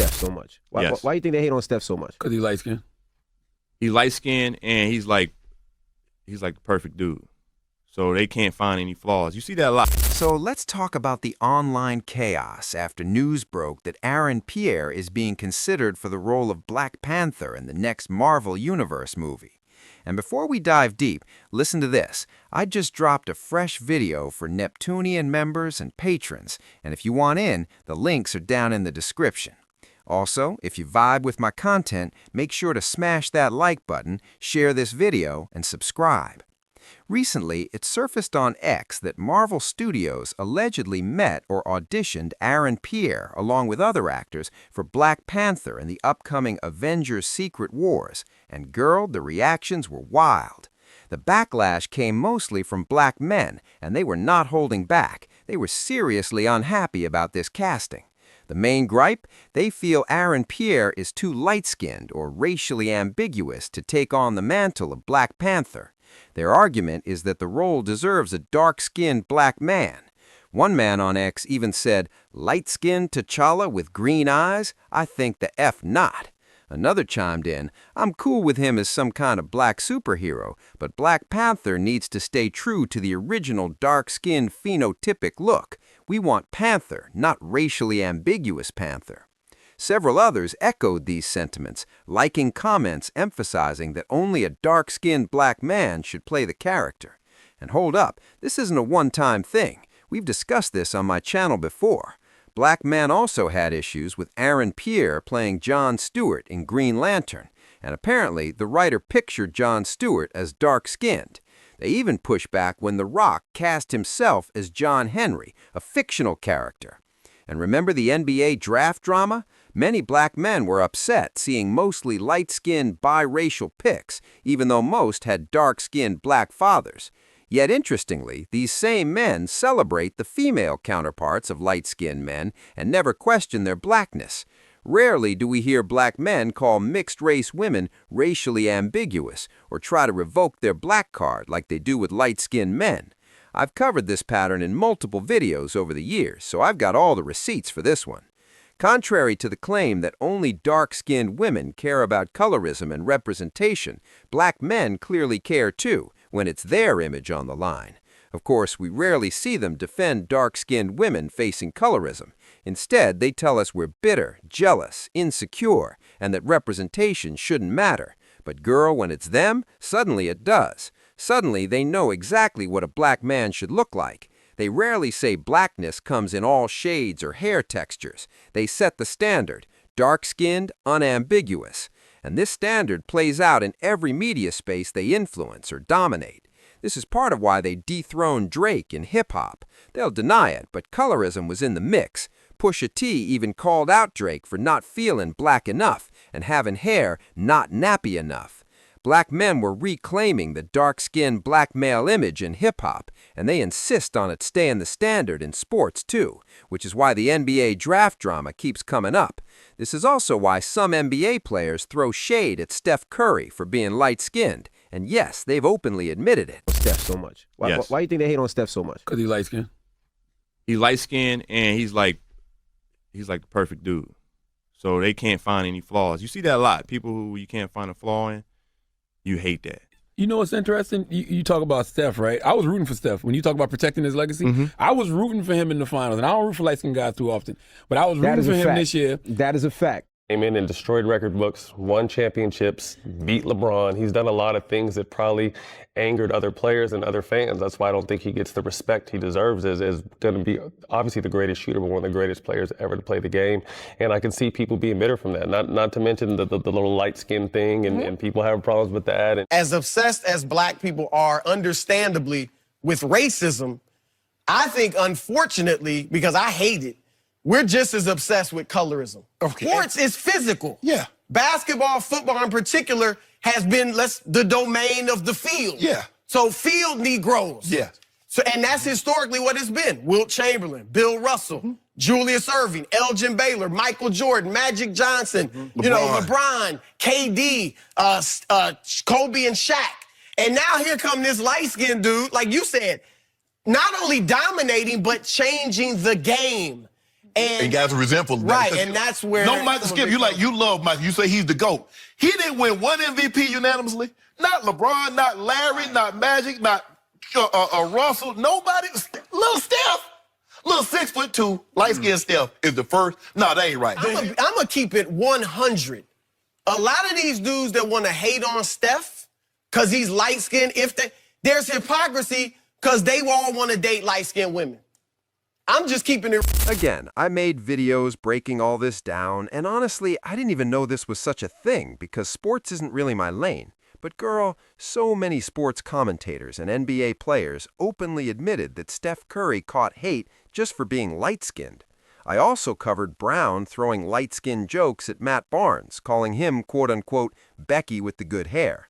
Steph so much? Yes. Why you think they hate on Steph so much? Because he light skinned. He's light skinned and he's like the perfect dude. So they can't find any flaws. You see that a lot. So let's talk about the online chaos after news broke that Pierre is being considered for the role of Black Panther in the next Marvel Universe movie. And before we dive deep, listen to this. I just dropped a fresh video for Neptunian members and patrons, and if you want in, the links are down in the description. Also, if you vibe with my content, make sure to smash that like button, share this video, and subscribe. Recently, it surfaced on X that Marvel Studios allegedly met or auditioned Pierre along with other actors for Black Panther in the upcoming Avengers Secret Wars, and girl, the reactions were wild. The backlash came mostly from black men, and they were not holding back. They were seriously unhappy about this casting. The main gripe? They feel Pierre is too light-skinned or racially ambiguous to take on the mantle of Black Panther. Their argument is that the role deserves a dark-skinned black man. One man on X even said, "Light-skinned T'Challa with green eyes? I think the F not." Another chimed in, "I'm cool with him as some kind of black superhero, but Black Panther needs to stay true to the original dark-skinned phenotypic look. We want Panther, not racially ambiguous Panther." Several others echoed these sentiments, liking comments emphasizing that only a dark-skinned black man should play the character. And hold up, this isn't a one-time thing. We've discussed this on my channel before. Black men also had issues with Pierre playing John Stewart in Green Lantern, and apparently the writer pictured John Stewart as dark-skinned. They even pushed back when The Rock cast himself as John Henry, a fictional character. And remember the NBA draft drama? Many black men were upset seeing mostly light-skinned biracial picks, even though most had dark-skinned black fathers. Yet interestingly, these same men celebrate the female counterparts of light-skinned men and never question their blackness. Rarely do we hear black men call mixed-race women racially ambiguous or try to revoke their black card like they do with light-skinned men. I've covered this pattern in multiple videos over the years, so I've got all the receipts for this one. Contrary to the claim that only dark-skinned women care about colorism and representation, black men clearly care too, when it's their image on the line. Of course, we rarely see them defend dark-skinned women facing colorism. Instead, they tell us we're bitter, jealous, insecure, and that representation shouldn't matter. But girl, when it's them, suddenly it does. Suddenly, they know exactly what a black man should look like. They rarely say blackness comes in all shades or hair textures. They set the standard, dark-skinned, unambiguous. And this standard plays out in every media space they influence or dominate. This is part of why they dethroned Drake in hip-hop. They'll deny it, but colorism was in the mix. Pusha T even called out Drake for not feeling black enough and having hair not nappy enough. Black men were reclaiming the dark-skinned black male image in hip-hop, and they insist on it staying the standard in sports too, which is why the NBA draft drama keeps coming up. This is also why some NBA players throw shade at Steph Curry for being light-skinned, and yes, they've openly admitted it. Steph so much. Why you think they hate on Steph so much? Because he light skinned. He's light skinned and he's like the perfect dude. So they can't find any flaws. You see that a lot. People who you can't find a flaw in, you hate that. You know what's interesting? You talk about Steph, right? I was rooting for Steph. When you talk about protecting his legacy, I was rooting for him in the finals. And I don't root for light-skinned guys too often. But I was rooting for him this year. That is a fact. Came in and destroyed record books, won championships, beat LeBron. He's done a lot of things that probably angered other players and other fans. That's why I don't think he gets the respect he deserves as going to be obviously the greatest shooter, but one of the greatest players ever to play the game. And I can see people being bitter from that, not to mention the little light skin thing and people have problems with that. And as obsessed as black people are, understandably, with racism, I think, unfortunately, because I hate it, we're just as obsessed with colorism. Okay. Sports is physical. Yeah. Basketball, football in particular, has been the domain of the field. Yeah. So field Negroes. Yeah. So, and that's historically what it's been. Wilt Chamberlain, Bill Russell, Julius Erving, Elgin Baylor, Michael Jordan, Magic Johnson, you know, LeBron, KD, Kobe and Shaq. And now here come this light-skinned dude, like you said, not only dominating, but changing the game. And guys are resentful. Right, and that's where... No, Michael Skip, you love Michael. You say he's the GOAT. He didn't win one MVP unanimously. Not LeBron, not Larry, not Magic, not Russell. Nobody. Little Steph. Little 6'2", light-skinned Steph is the first. No, that ain't right. I'm going to keep it 100. A lot of these dudes that want to hate on Steph because he's light-skinned, there's hypocrisy because they all want to date light-skinned women. I'm just keeping it... Again, I made videos breaking all this down, and honestly, I didn't even know this was such a thing because sports isn't really my lane. But girl, so many sports commentators and NBA players openly admitted that Steph Curry caught hate just for being light-skinned. I also covered Brown throwing light-skinned jokes at Matt Barnes, calling him, quote-unquote, Becky with the good hair.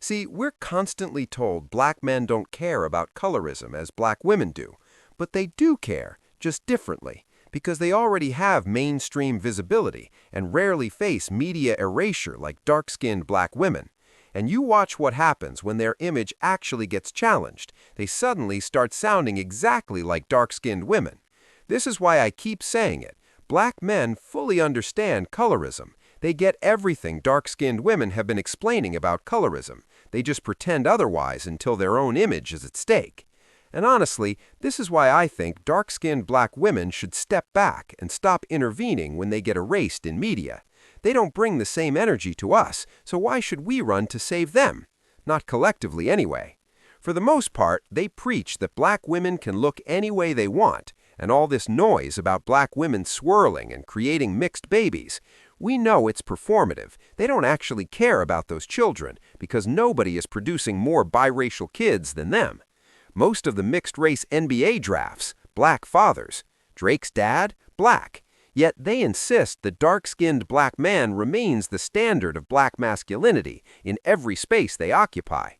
See, we're constantly told black men don't care about colorism as black women do, but they do care, just differently, because they already have mainstream visibility and rarely face media erasure like dark-skinned black women. And you watch what happens when their image actually gets challenged. They suddenly start sounding exactly like dark-skinned women. This is why I keep saying it. Black men fully understand colorism. They get everything dark-skinned women have been explaining about colorism. They just pretend otherwise until their own image is at stake. And honestly, this is why I think dark-skinned black women should step back and stop intervening when they get erased in media. They don't bring the same energy to us, so why should we run to save them? Not collectively anyway. For the most part, they preach that black women can look any way they want, and all this noise about black women swirling and creating mixed babies. We know it's performative. They don't actually care about those children because nobody is producing more biracial kids than them. Most of the mixed-race NBA drafts, black fathers. Drake's dad, black. Yet they insist the dark-skinned black man remains the standard of black masculinity in every space they occupy.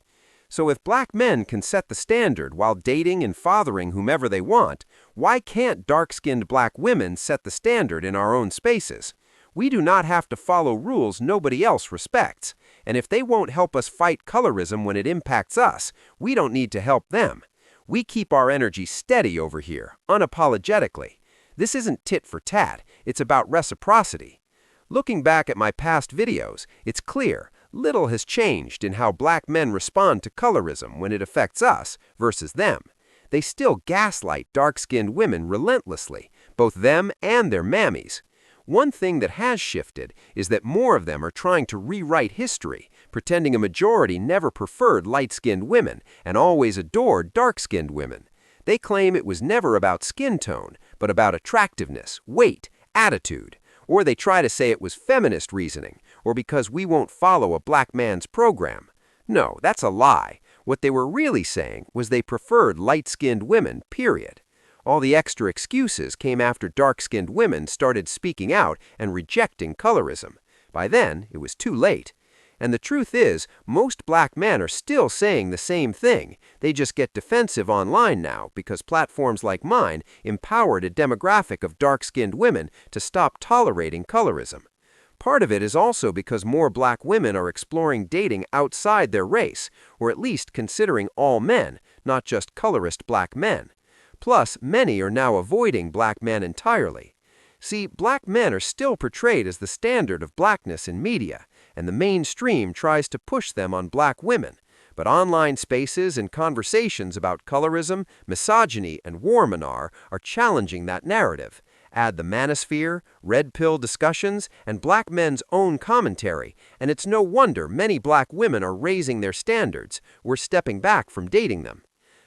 So if black men can set the standard while dating and fathering whomever they want, why can't dark-skinned black women set the standard in our own spaces? We do not have to follow rules nobody else respects, and if they won't help us fight colorism when it impacts us, we don't need to help them. We keep our energy steady over here, unapologetically. This isn't tit for tat, it's about reciprocity. Looking back at my past videos, it's clear little has changed in how black men respond to colorism when it affects us versus them. They still gaslight dark-skinned women relentlessly, both them and their mammies. One thing that has shifted is that more of them are trying to rewrite history, pretending a majority never preferred light-skinned women and always adored dark-skinned women. They claim it was never about skin tone, but about attractiveness, weight, attitude. Or they try to say it was feminist reasoning, or because we won't follow a black man's program. No, that's a lie. What they were really saying was they preferred light-skinned women, period. All the extra excuses came after dark-skinned women started speaking out and rejecting colorism. By then, it was too late. And the truth is, most black men are still saying the same thing. They just get defensive online now because platforms like mine empowered a demographic of dark-skinned women to stop tolerating colorism. Part of it is also because more black women are exploring dating outside their race, or at least considering all men, not just colorist black men. Plus, many are now avoiding black men entirely. See, black men are still portrayed as the standard of blackness in media, and the mainstream tries to push them on black women. But online spaces and conversations about colorism, misogyny, and warmonger are challenging that narrative. Add the manosphere, red pill discussions, and black men's own commentary, and it's no wonder many black women are raising their standards. We're stepping back from dating them.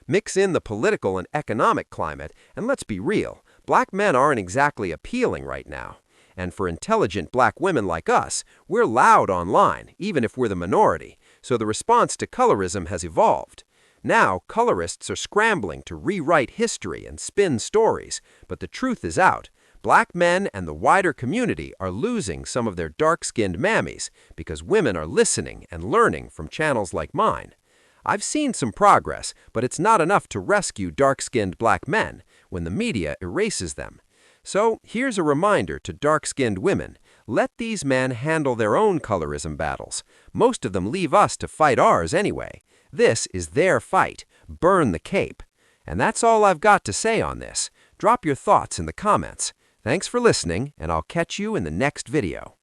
Mix in the political and economic climate, and let's be real, black men aren't exactly appealing right now. And for intelligent black women like us, we're loud online, even if we're the minority, so the response to colorism has evolved. Now, colorists are scrambling to rewrite history and spin stories, but the truth is out. Black men and the wider community are losing some of their dark-skinned mammies because women are listening and learning from channels like mine. I've seen some progress, but it's not enough to rescue dark-skinned black men when the media erases them. So here's a reminder to dark-skinned women. Let these men handle their own colorism battles. Most of them leave us to fight ours anyway. This is their fight. Burn the cape. And that's all I've got to say on this. Drop your thoughts in the comments. Thanks for listening, and I'll catch you in the next video.